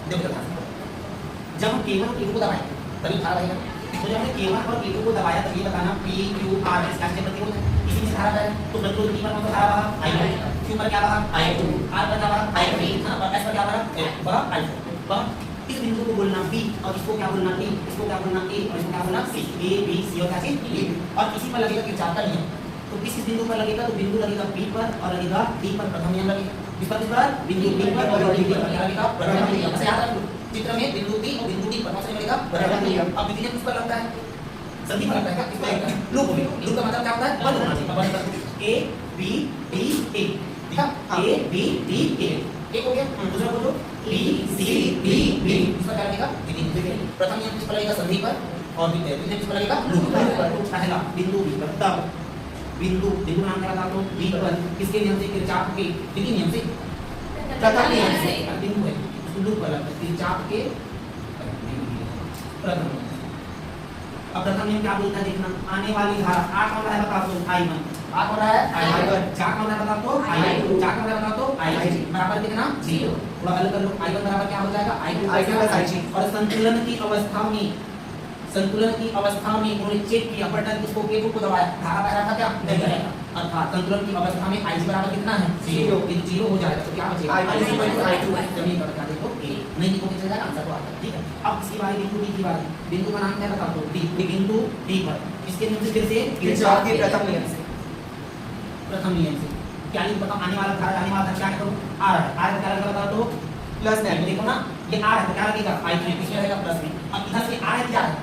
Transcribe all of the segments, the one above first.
देखो जब हम K1 और K2 को दबाएं तभी धारा बहेगा। तो जब हमने K1 और K2 को दबाया तब ये बताना P Q R S का प्रतिरोध है, इसी में धारा है। तो प्रतिरोध P पर कौन सा धारा बहा I1, Q पर क्या बहा I2, R पर क्या बहा I3, हां पर S पर क्या बहा I4। बस इस बिंदु को बोलना B और इसको क्या बोलना T, इसको क्या बोलना A और इसको क्या बोलना C। A B C और क्या चीज D। और इसी पर लगेगा किरचॉफ का नियम। तो किस बिंदु पर लगेगा? तो बिंदु लगेगा B पर और लगेगा D पर, प्रथम नियम लगेगा। किस पर? बिंदु B पर और D पर क्या लगेगा? प्रथम नियम। ऐसे याद रखो चित्र में बिंदु B और बिंदु D पर कौन सा लगेगा? प्रथम नियम। अब द्वितीय किस पर लगता है? संधि पर लगता है। किस पर लगता है? लूप में। लूप का मतलब क्या होता है? बंद होना चाहिए। बंद A B D A, ठीक है? A B D A एक हो गया। दूसरा बोलो B C D B, इस पर क्या लगेगा? द्वितीय। प्रथम नियम किस पर लगेगा? संधि पर। और द्वितीय किस पर लगेगा? लूप पर। पहला बिंदु B पर, तब बिंदु नाम क्या था? तो B पर किसके नियम से? किरचॉफ के द्वितीय नियम से, प्रथम नियम से। बिंदु है लूप पर लगता है किरचॉफ के प्रथम नियम। अब प्रथम नियम क्या बोलता है देखना, आने वाली धारा आ कौन है बता दो I1, आ कौन है I1, जा कौन है बता दो I2, जा कौन है बता दो I3 बराबर कितना 0। थोड़ा हल कर लो I1 बराबर क्या हो जाएगा I2 + I3। और संतुलन की अवस्था में उन्होंने चेक किया बटन किसको K2 को दबाया, धारा बह रहा था क्या नहीं बहेगा। अर्थात संतुलन की अवस्था में I बराबर कितना है 0। यदि 0 हो जाएगा तो क्या बचेगा I2 जमीन पर क्या देखो A, नहीं लिखोगे चल जाएगा आंसर तो आता है। ठीक है, अब इसकी बारी बिंदु D की बारी। बिंदु का नाम क्या बता दो D, बिंदु D पर इसके नियम से फिर से किरचॉफ के प्रथम नियम से क्या लिख बताओ, आने वाला धारा क्या करो R है, क्या लगेगा बता दो प्लस में। देखो ना ये R है तो क्या लगेगा I3, किसमें रहेगा प्लस में। अब इधर से R है क्या है,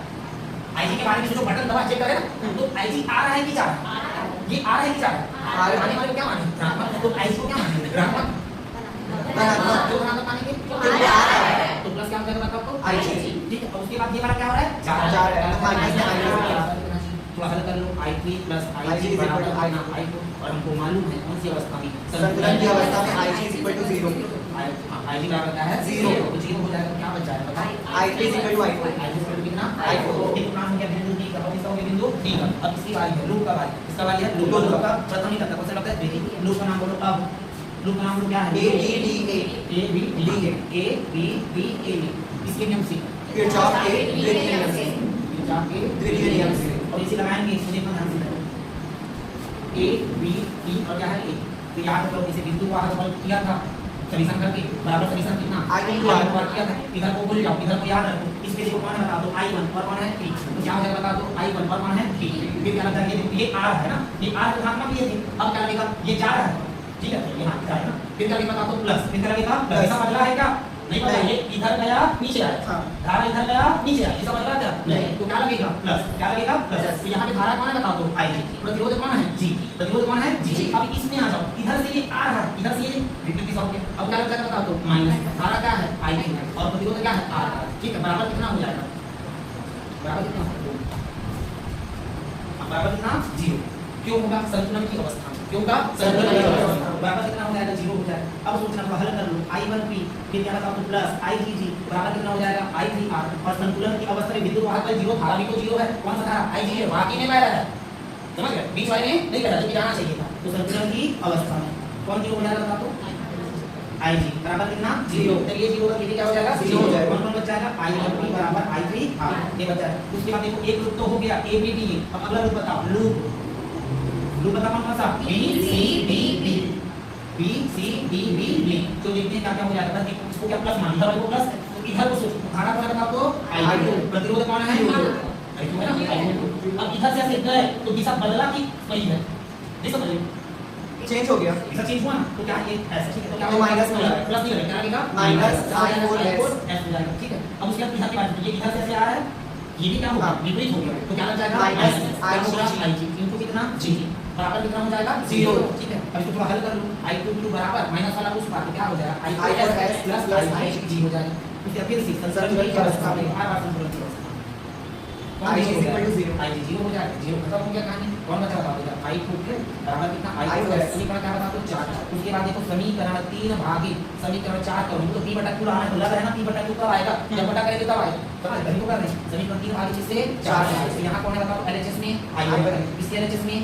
IG के बारे में जो बटन दबा चेक करें ना, तो IG आ रहा है कि जा रहा है, ये आ रहा है कि जा रहा है, आने वाले को क्या माने धनात्मक, तो IG को क्या माने ऋणात्मक, जो धनात्मक मानेंगे तो ये आ रहा है तो प्लस क्या हो जाएगा बताओ आपको IG। ठीक है, और उसके बाद ये वाला क्या हो रहा है जा रहा है। थोड़ा हल कर लो I3 + IG बराबर I2। और हमको मालूम है कौन सी अवस्था में, संतुलन की अवस्था में IG = 0। IG बराबर क्या है 0, तो 0 हो जाएगा क्या बच जाएगा बताओ I3 = I4, I4 कितना I4। एक नाम हो गया बिंदु D का, और इसका हो गया बिंदु D का। अब इसकी बारी है लूप का बारी, इसका बारी है लूप का। प्रथम नहीं लगता, कौन सा लगता है द्वितीय। लूप का नाम बोलो। अब लूप का नाम बोलो क्या है A B D A। इसके नियम से किरचॉफ के द्वितीय नियम से। और इसे लगाएंगे इसमें देखो ध्यान से A B D और क्या है A। तो याद रखो इसे बिंदु को आगे बढ़ किया था समीकरण करके, बराबर समीकरण कितना I1 किया था। इधर को भूल जाओ, इधर को याद रखो। इस पे देखो कौन है बता दो I1 और कौन है P। तो क्या हो जाएगा बता दो I1 और कौन है P। फिर क्या लगता है ये R है ना, ये R तो धनात्मक ये थे। अब क्या लगेगा ये जा रहा है, ठीक है, तो यहाँ जा रहा है ना। फिर क्या लगेगा बता दो प्लस, फिर क्या लगेगा प्लस। ऐसा बदला है क्या नहीं पता, ये इधर गया नीचे आया, धारा इधर गया नीचे आया, इसका बदला क्या नहीं, तो क्या लगेगा प्लस, क्या लगेगा प्लस। तो यहाँ पे धारा कौन है बता दो I, प्रतिरोध कौन है G, प्रतिरोध कौन है G। अब इसमें आ जाओ, इधर से ये आ रहा है, इधर से ये विपरीत दिशा हो गया। अब क्या लगेगा बता दो माइनस, धारा क्या है I और प्रतिरोध क्या है R। ठीक है, बराबर कितना हो जाएगा, बराबर कितना, बराबर कितना 0। क्यों होगा संतुलन की अवस्था, क्यों का संतुलन की अवस्था बराबर कितना हो जाएगा 0 हो जाएगा। अब सोचना को हल कर लो I1P फिर क्या बताओ तो प्लस IGG बराबर कितना हो जाएगा I3R। और संतुलन की अवस्था में विद्युत वाहक 0, धारा भी तो 0 है। कौन सा धारा IG है, वाकई में बह रहा है, समझ गए, बीच वाले में नहीं बह रहा, जबकि जाना चाहिए था। तो संतुलन की अवस्था में कौन 0 हो जाएगा बता दो IG बराबर कितना 0। चलिए 0 का क्या हो जाएगा 0 हो जाएगा। कौन बच जाएगा I1P बराबर I3R, ये बच जाएगा। उसके बाद देखो एक लूप तो हो गया ABD। अब अगला लूप बताओ, लूप बता कौन सा B C D B, B C D B B। तो देखते हैं क्या क्या हो जाएगा, इसको क्या प्लस मान, इधर को प्लस, तो इधर को धारा कौन है बताओ तो I2, प्रतिरोध कौन है I2 है ना I2। अब इधर से ऐसे गए तो दिशा बदला कि वही है, नहीं समझ चेंज हो गया, दिशा चेंज हुआ ना, तो क्या ये ऐसे, ठीक है, तो क्या माइनस में प्लस नहीं रहेगा, क्या लगेगा माइनस I4S हो जाएगा। ठीक है, अब उसके बाद इधर की बात, ये इधर से ऐसे आ रहा है, ये भी क्या होगा विपरीत हो गया, तो क्या लग जाएगा माइनस IG इनटू कितना G बराबर कितना हो जाएगा 0। ठीक है, अब इसको थोड़ा हल कर लो I2Q बराबर माइनस वाला उस बात क्या हो जाएगा I4S प्लस IG हो जाएगा। उसके फिर से संतुलन की अवस्था में हर बार संतुलन की अवस्था IG 0, IG 0 हो जाएगा, 0 खत्म हो गया कहानी। कौन बचा बता दो I2Q बराबर कितना I4S, समीकरण क्या बता दो 4। उसके बाद देखो समीकरण 3 भागित समीकरण 4 करो तो P/Q आना तो लग रहा है ना, P/Q कब आएगा जब बटा करेंगे तब आएगा, समझ गए को कर रहे हैं। समीकरण 3 भागित इससे 4 है, तो यहां कौन है बताओ LHS में I1, इसके LHS में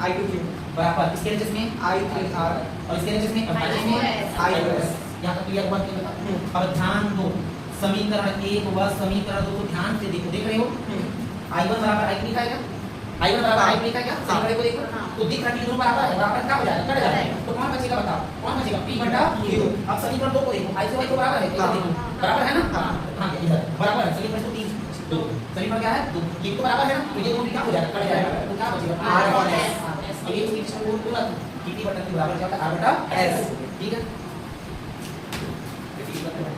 I2Q बराबर, इसके LHS में I3R और इसके LHS में I4S। यहां तक क्लियर हुआ कि बता। अब ध्यान दो समीकरण 1 व समीकरण 2 को ध्यान से देखो, देख रहे हो I1 बराबर I लिखा है क्या? I1 बराबर I लिखा है क्या? समीकरण को देखो तो दिख रहा है कि दोनों बराबर है, बराबर क्या हो जाएगा? कट जाएगा। तो कौन बचेगा बताओ, कौन बचेगा? P बटा Q। अब समीकरण 2 को देखो, I से Y तो बराबर है, देखो बराबर है ना? हां इधर बराबर है, समीकरण 3 2 समीकरण क्या है? 2 Q तो बराबर है ना? तो ये दोनों क्या हो जाएगा? कट जाएगा। तो क्या बचेगा? R और S। अब ये चीज को तुरंत P बटा Q बराबर क्या होता है? R बटा S। ठीक है।